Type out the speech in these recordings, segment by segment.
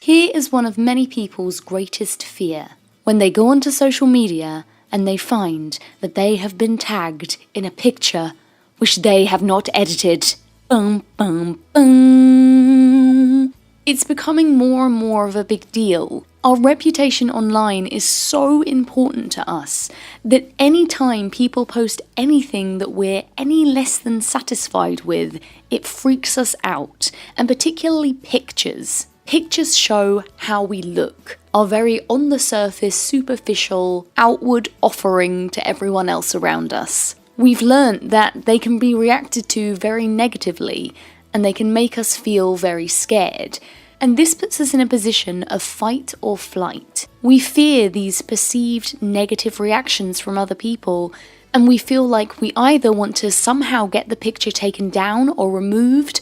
Here is one of many people's greatest fear. When they go onto social media and they find that they have been tagged in a picture which they have not edited. Bum, bum, bum. It's becoming more and more of a big deal. Our reputation online is so important to us that any time people post anything that we're any less than satisfied with, it freaks us out, and particularly pictures. Pictures show how we look, our very on-the-surface, superficial, outward offering to everyone else around us. We've learnt that they can be reacted to very negatively, and they can make us feel very scared. And this puts us in a position of fight or flight. We fear these perceived negative reactions from other people, and we feel like we either want to somehow get the picture taken down or removed,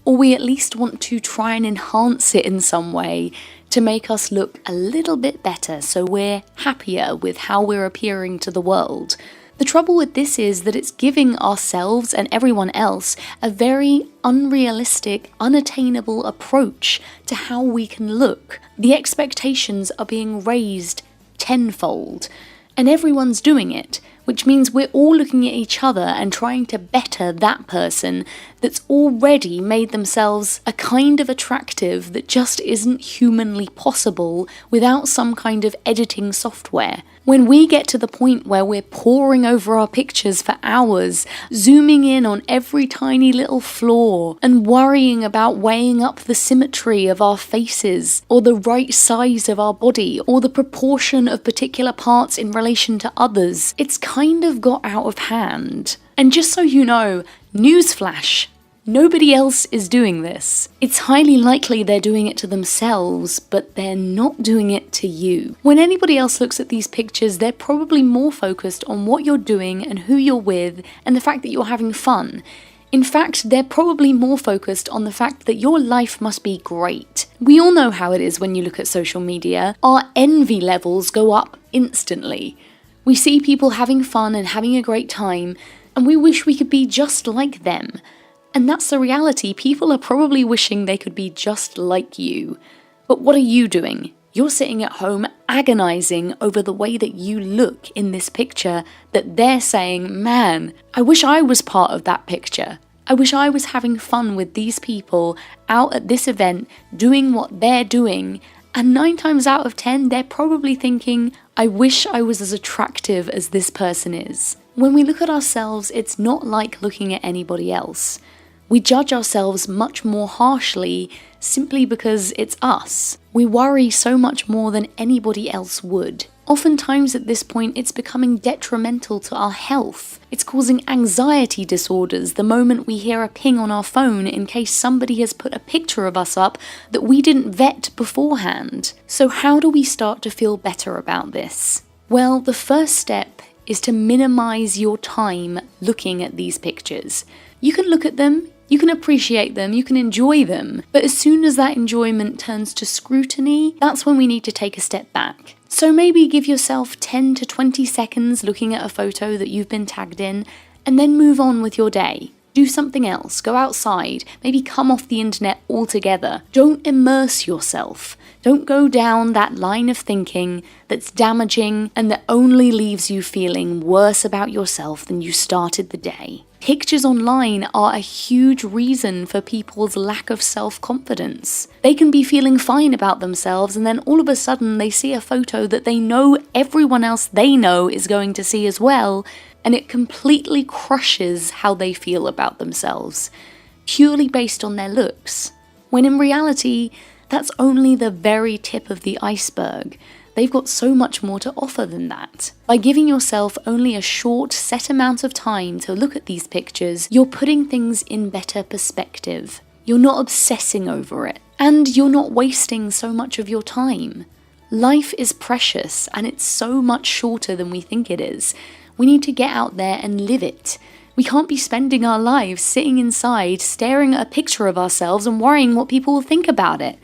or we at least want to try and enhance it in some way to make us look a little bit better so we're happier with how we're appearing to the world. The trouble with this is that it's giving ourselves and everyone else a very unrealistic, unattainable approach to how we can look. The expectations are being raised tenfold, and everyone's doing it, which means we're all looking at each other and trying to better that person that's already made themselves a kind of attractive that just isn't humanly possible without some kind of editing software. When we get to the point where we're poring over our pictures for hours, zooming in on every tiny little flaw, and worrying about weighing up the symmetry of our faces, or the right size of our body, or the proportion of particular parts in relation to others, it's kind of got out of hand. And just so you know, newsflash, nobody else is doing this. It's highly likely they're doing it to themselves, but they're not doing it to you. When anybody else looks at these pictures, they're probably more focused on what you're doing and who you're with and the fact that you're having fun. In fact, they're probably more focused on the fact that your life must be great. We all know how it is when you look at social media. Our envy levels go up instantly. We see people having fun and having a great time, and we wish we could be just like them. And that's the reality. People are probably wishing they could be just like you. But what are you doing? You're sitting at home agonizing over the way that you look in this picture that they're saying, man, I wish I was part of that picture. I wish I was having fun with these people out at this event doing what they're doing. And 9 times out of 10, they're probably thinking, I wish I was as attractive as this person is. When we look at ourselves, it's not like looking at anybody else. We judge ourselves much more harshly simply because it's us. We worry so much more than anybody else would. Oftentimes at this point, it's becoming detrimental to our health. It's causing anxiety disorders the moment we hear a ping on our phone in case somebody has put a picture of us up that we didn't vet beforehand. So how do we start to feel better about this? Well, the first step is to minimize your time looking at these pictures. You can look at them, you can appreciate them, you can enjoy them, but as soon as that enjoyment turns to scrutiny, that's when we need to take a step back. So maybe give yourself 10 to 20 seconds looking at a photo that you've been tagged in, and then move on with your day. Do something else, go outside, maybe come off the internet altogether. Don't immerse yourself. Don't go down that line of thinking that's damaging and that only leaves you feeling worse about yourself than you started the day. Pictures online are a huge reason for people's lack of self-confidence. They can be feeling fine about themselves and then all of a sudden they see a photo that they know everyone else they know is going to see as well, and it completely crushes how they feel about themselves, purely based on their looks. When in reality, that's only the very tip of the iceberg. They've got so much more to offer than that. By giving yourself only a short, set amount of time to look at these pictures, you're putting things in better perspective. You're not obsessing over it, and you're not wasting so much of your time. Life is precious, and it's so much shorter than we think it is. We need to get out there and live it. We can't be spending our lives sitting inside, staring at a picture of ourselves and worrying what people will think about it.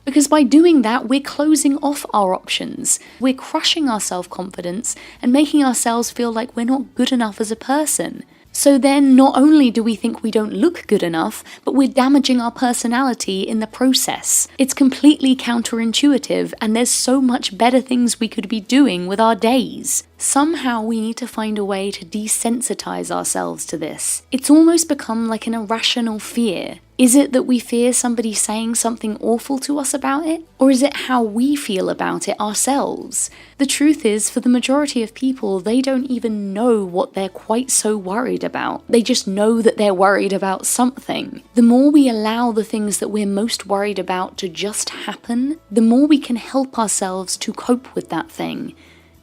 Because by doing that, we're closing off our options. We're crushing our self-confidence and making ourselves feel like we're not good enough as a person. So then not only do we think we don't look good enough, but we're damaging our personality in the process. It's completely counterintuitive, and there's so much better things we could be doing with our days. Somehow we need to find a way to desensitize ourselves to this. It's almost become like an irrational fear. Is it that we fear somebody saying something awful to us about it? Or is it how we feel about it ourselves? The truth is, for the majority of people, they don't even know what they're quite so worried about. They just know that they're worried about something. The more we allow the things that we're most worried about to just happen, the more we can help ourselves to cope with that thing.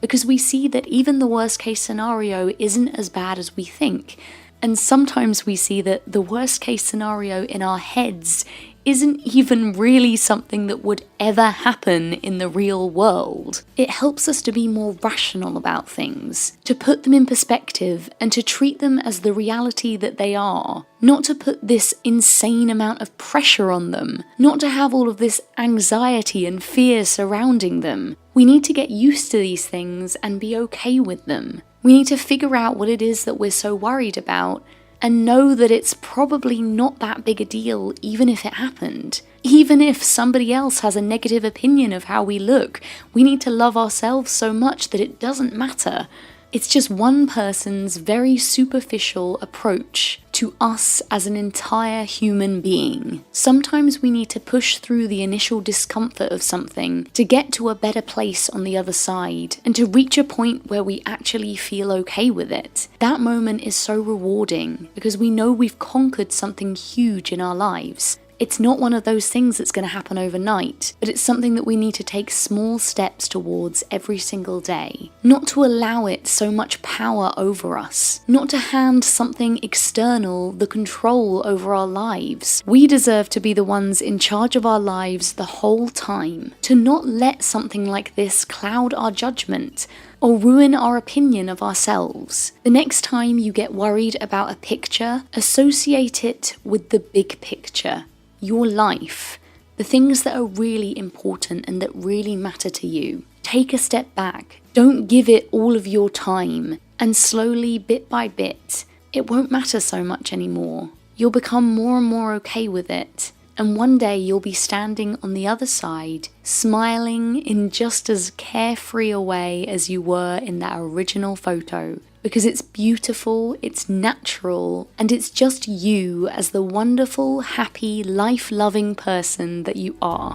Because we see that even the worst case scenario isn't as bad as we think. And sometimes we see that the worst case scenario in our heads isn't even really something that would ever happen in the real world. It helps us to be more rational about things, to put them in perspective and to treat them as the reality that they are. Not to put this insane amount of pressure on them, not to have all of this anxiety and fear surrounding them. We need to get used to these things and be okay with them. We need to figure out what it is that we're so worried about and know that it's probably not that big a deal even if it happened. Even if somebody else has a negative opinion of how we look, we need to love ourselves so much that it doesn't matter. It's just one person's very superficial approach to us as an entire human being. Sometimes we need to push through the initial discomfort of something to get to a better place on the other side and to reach a point where we actually feel okay with it. That moment is so rewarding because we know we've conquered something huge in our lives. It's not one of those things that's going to happen overnight, but it's something that we need to take small steps towards every single day. Not to allow it so much power over us. Not to hand something external the control over our lives. We deserve to be the ones in charge of our lives the whole time. To not let something like this cloud our judgment or ruin our opinion of ourselves. The next time you get worried about a picture, associate it with the big picture. Your life, the things that are really important and that really matter to you. Take a step back. Don't give it all of your time. And slowly, bit by bit, it won't matter so much anymore. You'll become more and more okay with it. And one day you'll be standing on the other side, smiling in just as carefree a way as you were in that original photo. Because it's beautiful, it's natural, and it's just you as the wonderful, happy, life-loving person that you are.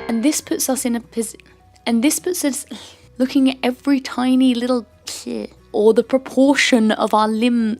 And this puts us in a position, and this puts us looking at every tiny little or the proportion of our limb.